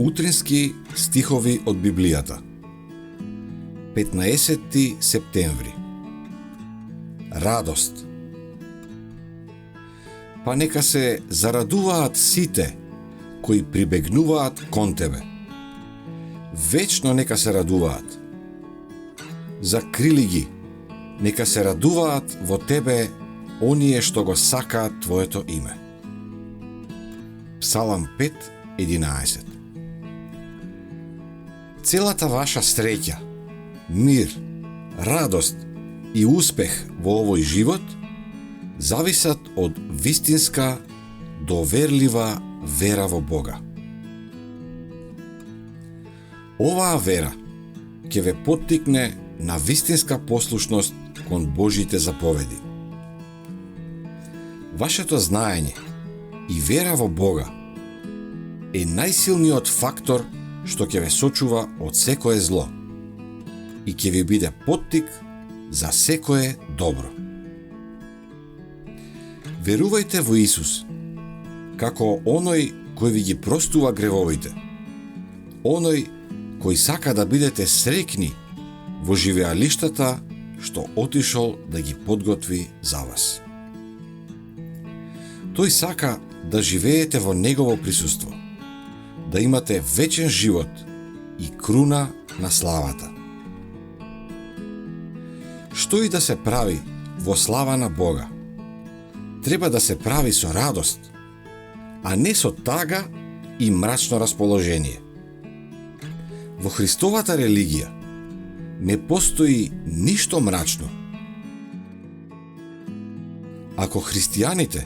Утрински стихови од Библијата. 15 септември. Радост. Па нека се зарадуваат сите кои прибегнуваат кон Тебе. Вечно нека се радуваат. Закрили ги, нека се радуваат во Тебе оние што го сакаат Твоето име. Псалам 5:11. Целата ваша среќа, мир, радост и успех во овој живот зависат од вистинска, доверлива вера во Бога. Оваа вера ќе ве поттикне на вистинска послушност кон Божите заповеди. Вашето знаење и вера во Бога е најсилниот фактор што ќе ве сочува од секое зло и ќе ви биде поттик за секое добро. Верувајте во Исус, како оној кој ви ги простува гревовите, оној кој сака да бидете среќни во живеалиштата што отишол да ги подготви за вас. Тој сака да живеете во Негово присуство, да имате вечен живот и круна на славата. Што и да се прави во слава на Бога, треба да се прави со радост, а не со тага и мрачно расположение. Во Христовата религија не постои ништо мрачно. Ако христијаните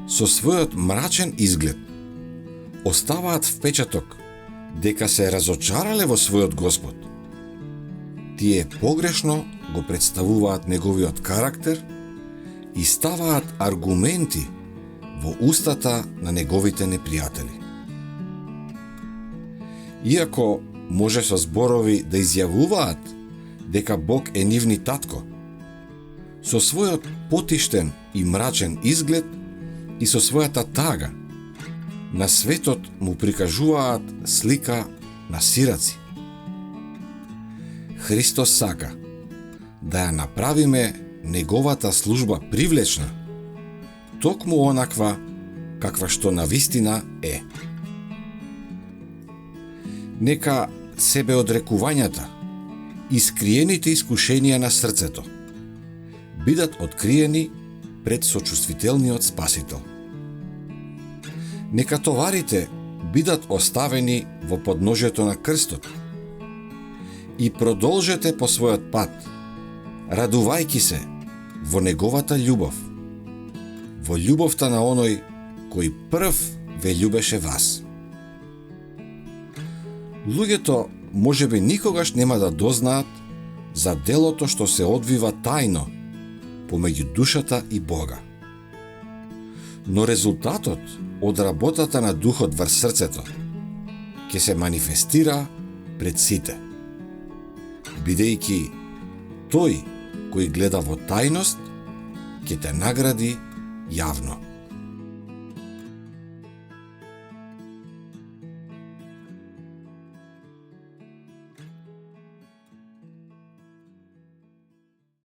со својот мрачен изглед оставаат впечаток дека се разочарале во својот Господ, тие погрешно го представуваат неговиот карактер и ставаат аргументи во устата на неговите непријатели. Иако може со зборови да изјавуваат дека Бог е нивни татко, со својот потиштен и мрачен изглед и со својата тага на светот му прикажуваат слика на сираци. Христос сака да ја направиме неговата служба привлечна, токму онаква каква што навистина е. Нека себеодрекувањата и скриените искушенија на срцето бидат откриени пред сочувствителниот Спасител. Нека товарите бидат оставени во подножјето на крстот и продолжете по својот пат, радувајќи се во неговата љубов, во љубовта на оној кој прв ве љубеше вас. Луѓето можеби никогаш нема да дознаат за делото што се одвива тајно помеѓу душата и Бога. Но резултатот од работата на Духот врз срцето ќе се манифестира пред сите, бидејќи тој кој гледа во тајност ќе те награди јавно.